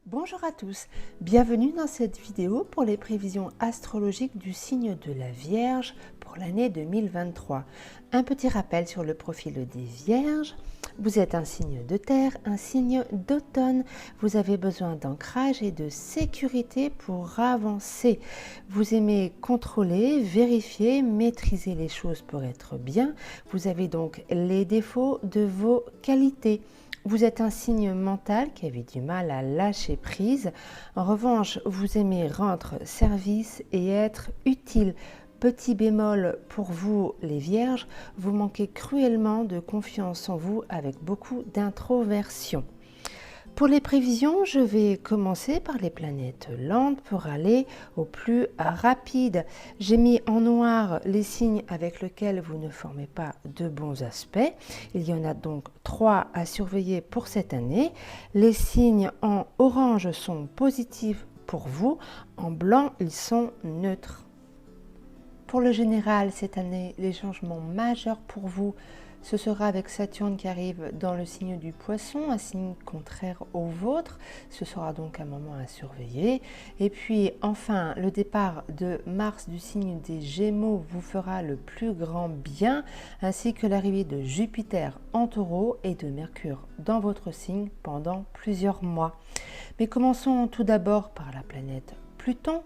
Bonjour à tous, bienvenue dans cette vidéo pour les prévisions astrologiques du signe de la Vierge pour l'année 2023. Un petit rappel sur le profil des Vierges. Vous êtes un signe de terre, un signe d'automne. Vous avez besoin d'ancrage et de sécurité pour avancer. Vous aimez contrôler, vérifier, maîtriser les choses pour être bien. Vous avez donc les défauts de vos qualités. Vous êtes un signe mental qui avait du mal à lâcher prise. En revanche, vous aimez rendre service et être utile. Petit bémol pour vous les Vierges, vous manquez cruellement de confiance en vous avec beaucoup d'introversion. Pour les prévisions, je vais commencer par les planètes lentes pour aller au plus rapide. J'ai mis en noir les signes avec lesquels vous ne formez pas de bons aspects. Il y en a donc 3 à surveiller pour cette année. Les signes en orange sont positifs pour vous, en blanc ils sont neutres. Pour le général, cette année, les changements majeurs pour vous, ce sera avec Saturne qui arrive dans le signe du Poisson, un signe contraire au vôtre. Ce sera donc un moment à surveiller. Et puis enfin, le départ de Mars du signe des Gémeaux vous fera le plus grand bien, ainsi que l'arrivée de Jupiter en Taureau et de Mercure dans votre signe pendant plusieurs mois. Mais commençons tout d'abord par la planète Pluton.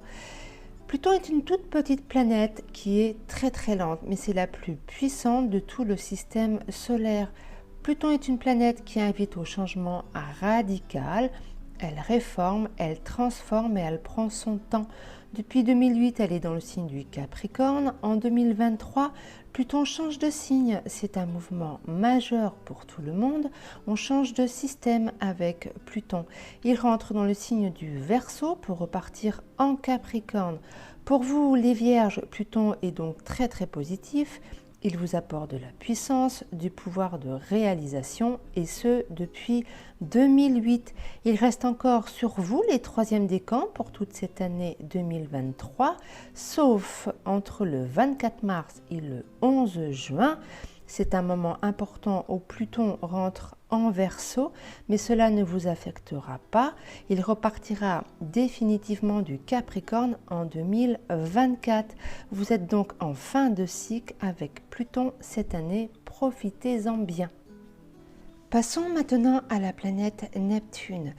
Pluton est une toute petite planète qui est très lente, mais c'est la plus puissante de tout le système solaire. Pluton est une planète qui invite au changement radical. Elle réforme, elle transforme et elle prend son temps. Depuis 2008, elle est dans le signe du Capricorne. En 2023, Pluton change de signe. C'est un mouvement majeur pour tout le monde. On change de système avec Pluton. Il rentre dans le signe du Verseau pour repartir en Capricorne. Pour vous, les Vierges, Pluton est donc très positif. Il vous apporte de la puissance, du pouvoir de réalisation, et ce depuis 2008. Il reste encore sur vous les 3e décans pour toute cette année 2023, sauf entre le 24 mars et le 11 juin. C'est un moment important où Pluton rentre en Verseau, mais cela ne vous affectera pas. Il repartira définitivement du Capricorne en 2024. Vous êtes donc en fin de cycle avec Pluton cette année. Profitez-en bien. Passons maintenant à la planète Neptune.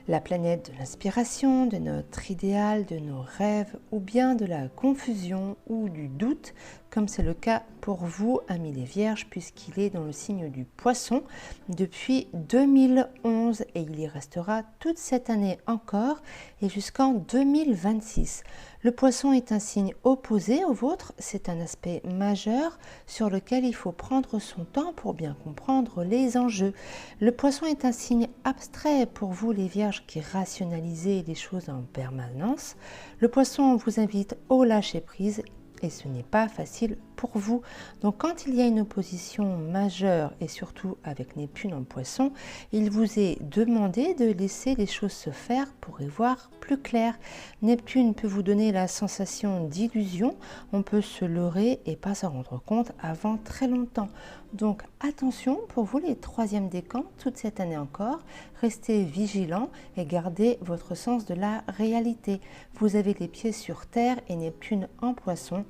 La planète de l'inspiration, de notre idéal, de nos rêves, ou bien de la confusion ou du doute, comme c'est le cas pour vous, amis les Vierges, puisqu'il est dans le signe du Poisson depuis 2011 et il y restera toute cette année encore et jusqu'en 2026. Le Poisson est un signe opposé au vôtre, c'est un aspect majeur sur lequel il faut prendre son temps pour bien comprendre les enjeux. Le Poisson est un signe abstrait pour vous les Vierges qui rationalisez les choses en permanence. Le Poisson vous invite au lâcher-prise et ce n'est pas facile pour vous. Donc quand il y a une opposition majeure et surtout avec Neptune en Poisson, il vous est demandé de laisser les choses se faire pour y voir plus clair. Neptune peut vous donner la sensation d'illusion, on peut se leurrer et pas s'en rendre compte avant très longtemps. Donc attention pour vous les 3e décans, toute cette année encore, restez vigilants et gardez votre sens de la réalité. Vous avez les pieds sur terre et Neptune en Poisson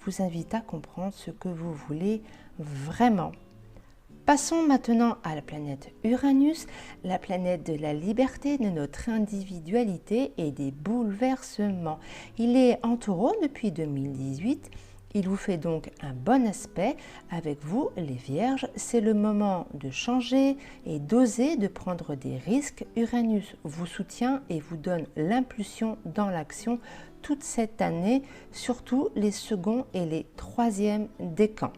vous invite à comprendre ce que vous voulez vraiment. Passons maintenant à la planète Uranus, la planète de la liberté, de notre individualité et des bouleversements. Il est en Taureau depuis 2018. Il vous fait donc un bon aspect avec vous, les Vierges. C'est le moment de changer et d'oser, de prendre des risques. Uranus vous soutient et vous donne l'impulsion dans l'action toute cette année, surtout les seconds et les 3e décans.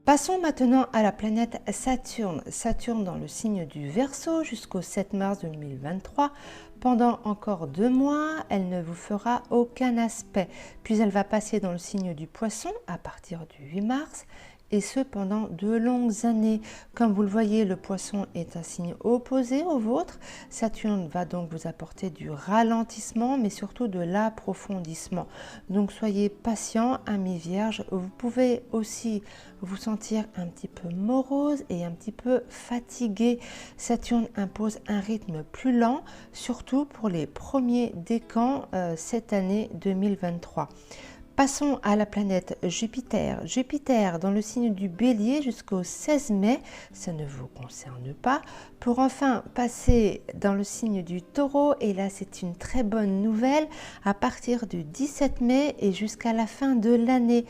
Passons maintenant à la planète Saturne. Saturne dans le signe du Verseau jusqu'au 7 mars 2023. Pendant encore 2 mois, elle ne vous fera aucun aspect. Puis elle va passer dans le signe du Poisson à partir du 8 mars. et ce pendant de longues années. Comme vous le voyez, le poisson est un signe opposé au vôtre. Saturne va donc vous apporter du ralentissement, mais surtout de l'approfondissement. Donc soyez patient, amis vierges. Vous pouvez aussi vous sentir un petit peu morose et un petit peu fatigué. Saturne impose un rythme plus lent, surtout pour les premiers décans cette année 2023. Passons à la planète Jupiter. Jupiter dans le signe du Bélier jusqu'au 16 mai, ça ne vous concerne pas, pour enfin passer dans le signe du Taureau, et là c'est une très bonne nouvelle, à partir du 17 mai et jusqu'à la fin de l'année.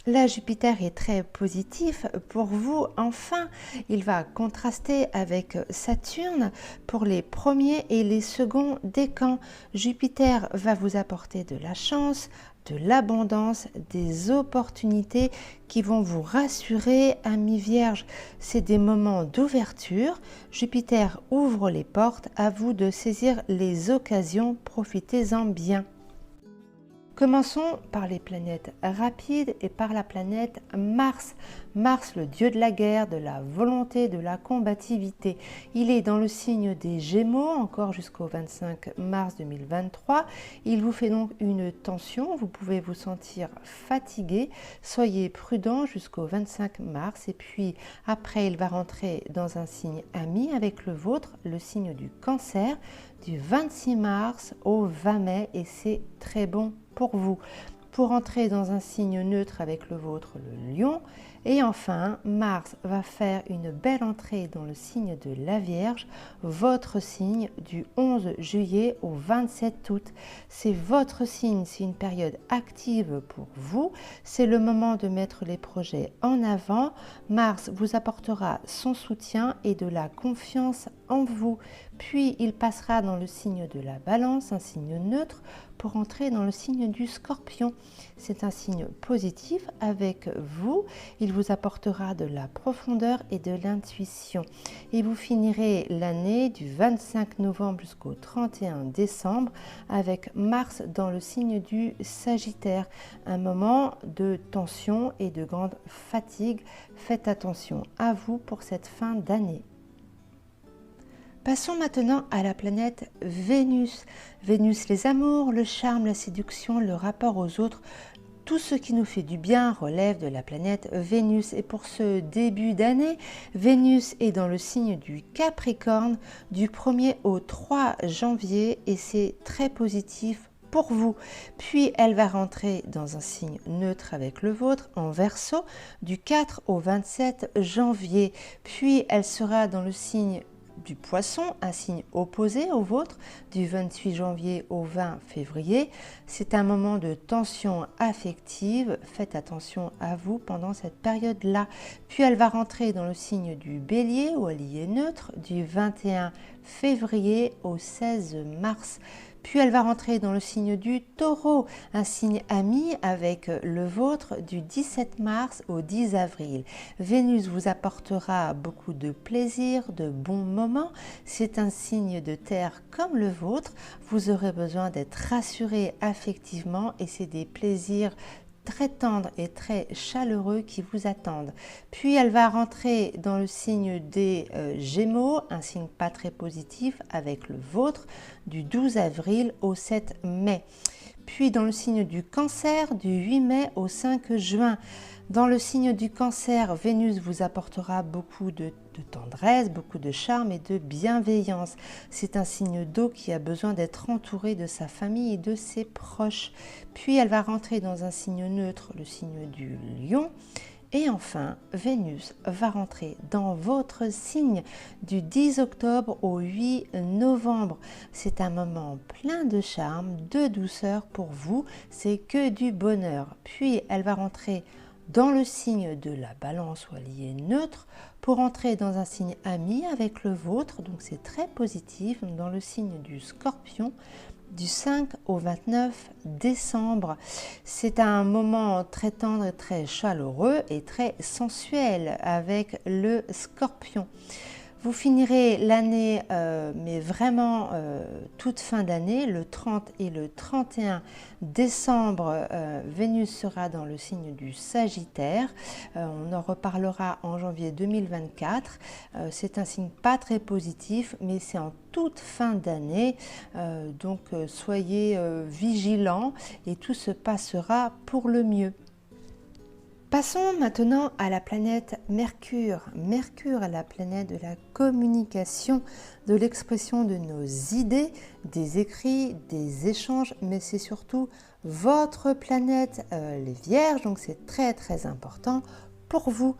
Là, Jupiter est très positif pour vous. Enfin, il va contraster avec Saturne pour les premiers et les seconds décans. Jupiter va vous apporter de la chance, de l'abondance, des opportunités qui vont vous rassurer, amis vierges. C'est des moments d'ouverture. Jupiter ouvre les portes, à vous de saisir les occasions, profitez-en bien. Commençons par les planètes rapides et par la planète Mars. Mars, le dieu de la guerre, de la volonté, de la combativité. Il est dans le signe des Gémeaux, encore jusqu'au 25 mars 2023. Il vous fait donc une tension, vous pouvez vous sentir fatigué. Soyez prudent jusqu'au 25 mars. Et puis après, il va rentrer dans un signe ami avec le vôtre, le signe du Cancer, du 26 mars au 20 mai. Et c'est très bon pour vous. Pour entrer dans un signe neutre avec le vôtre, le Lion. Et enfin, Mars va faire une belle entrée dans le signe de la Vierge, votre signe du 11 juillet au 27 août. C'est votre signe, c'est une période active pour vous. C'est le moment de mettre les projets en avant. Mars vous apportera son soutien et de la confiance en vous. Puis il passera dans le signe de la Balance, un signe neutre, pour entrer dans le signe du Scorpion. C'est un signe positif avec vous. Il vous apportera de la profondeur et de l'intuition. Et vous finirez l'année du 25 novembre jusqu'au 31 décembre avec Mars dans le signe du Sagittaire. Un moment de tension et de grande fatigue. Faites attention à vous pour cette fin d'année. Passons maintenant à la planète Vénus. Vénus, les amours, le charme, la séduction, le rapport aux autres. Tout ce qui nous fait du bien relève de la planète Vénus. Et pour ce début d'année, Vénus est dans le signe du Capricorne du 1er au 3 janvier et c'est très positif pour vous. Puis elle va rentrer dans un signe neutre avec le vôtre en Verseau du 4 au 27 janvier. Puis elle sera dans le signe du Poisson, un signe opposé au vôtre, du 28 janvier au 20 février. C'est un moment de tension affective. Faites attention à vous pendant cette période-là. Puis elle va rentrer dans le signe du Bélier, où elle y est neutre, du 21 février au 16 mars. Puis elle va rentrer dans le signe du Taureau, un signe ami avec le vôtre du 17 mars au 10 avril. Vénus vous apportera beaucoup de plaisir, de bons moments. C'est un signe de terre comme le vôtre. Vous aurez besoin d'être rassuré affectivement et c'est des plaisirs très tendres et très chaleureux qui vous attendent. Puis elle va rentrer dans le signe des Gémeaux, un signe pas très positif avec le vôtre, du 12 avril au 7 mai. Puis dans le signe du Cancer, du 8 mai au 5 juin. Dans le signe du Cancer, Vénus vous apportera beaucoup de tendresse, beaucoup de charme et de bienveillance. C'est un signe d'eau qui a besoin d'être entouré de sa famille et de ses proches. Puis elle va rentrer dans un signe neutre, le signe du Lion. Et enfin, Vénus va rentrer dans votre signe du 10 octobre au 8 novembre. C'est un moment plein de charme, de douceur pour vous. C'est que du bonheur. Puis elle va rentrer dans le signe de la Balance où elle y est neutre pour entrer dans un signe ami avec le vôtre, donc c'est très positif, dans le signe du Scorpion du 5 au 29 décembre. C'est un moment très tendre, très chaleureux et très sensuel avec le Scorpion. Vous finirez l'année, mais vraiment toute fin d'année, le 30 et le 31 décembre, Vénus sera dans le signe du Sagittaire. On en reparlera en janvier 2024. C'est un signe pas très positif, mais c'est en toute fin d'année, donc soyez vigilants et tout se passera pour le mieux. Passons maintenant à la planète Mercure. Mercure est la planète de la communication, de l'expression de nos idées, des écrits, des échanges, mais c'est surtout votre planète, les Vierges, donc c'est très très important pour vous.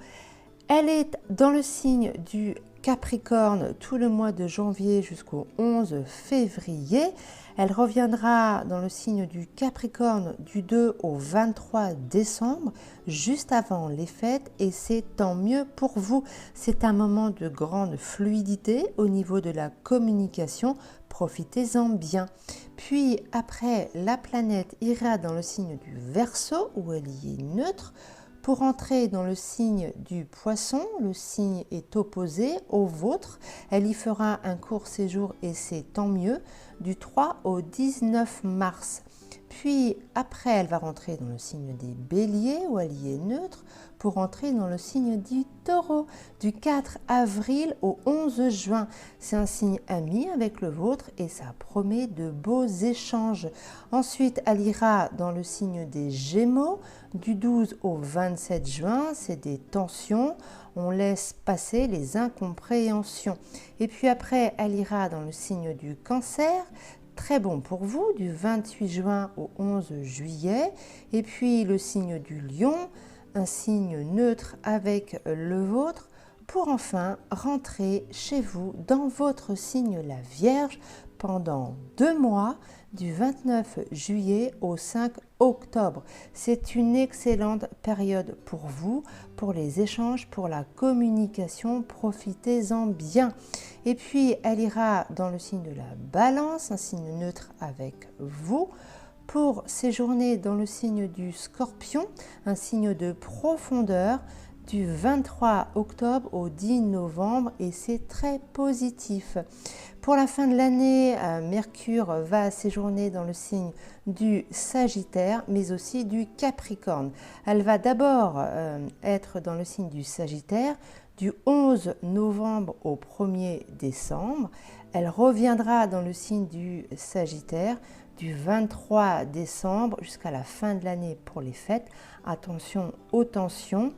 Elle est dans le signe du Capricorne tout le mois de janvier jusqu'au 11 février. Elle reviendra dans le signe du Capricorne du 2 au 23 décembre, juste avant les fêtes, et c'est tant mieux pour vous. C'est un moment de grande fluidité au niveau de la communication. Profitez-en bien. Puis après, la planète ira dans le signe du Verseau, où elle y est neutre. Pour entrer dans le signe du Poisson, le signe est opposé au vôtre. Elle y fera un court séjour et c'est tant mieux, du 3 au 19 mars. Puis après, elle va rentrer dans le signe des Béliers, où elle y est neutre, pour entrer dans le signe du Taureau, du 4 avril au 11 juin. C'est un signe ami avec le vôtre et ça promet de beaux échanges. Ensuite, elle ira dans le signe des Gémeaux, du 12 au 27 juin. C'est des tensions, on laisse passer les incompréhensions. Et puis après, elle ira dans le signe du Cancer, très bon pour vous, du 28 juin au 11 juillet. Et puis le signe du Lion, un signe neutre avec le vôtre, pour enfin rentrer chez vous dans votre signe la Vierge pendant 2 mois, du 29 juillet au 5 octobre. C'est une excellente période pour vous, pour les échanges, pour la communication. Profitez-en bien. Et puis, elle ira dans le signe de la Balance, un signe neutre avec vous, pour séjourner dans le signe du Scorpion, un signe de profondeur, du 23 octobre au 10 novembre, et c'est très positif. Pour la fin de l'année, Mercure va séjourner dans le signe du Sagittaire, mais aussi du Capricorne. Elle va d'abord être dans le signe du Sagittaire du 11 novembre au 1er décembre. Elle reviendra dans le signe du Sagittaire du 23 décembre jusqu'à la fin de l'année pour les fêtes. Attention aux tensions.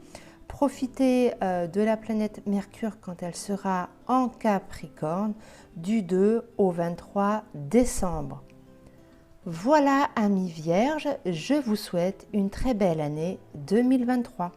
Profitez de la planète Mercure quand elle sera en Capricorne du 2 au 23 décembre. Voilà, amis Vierges, je vous souhaite une très belle année 2023.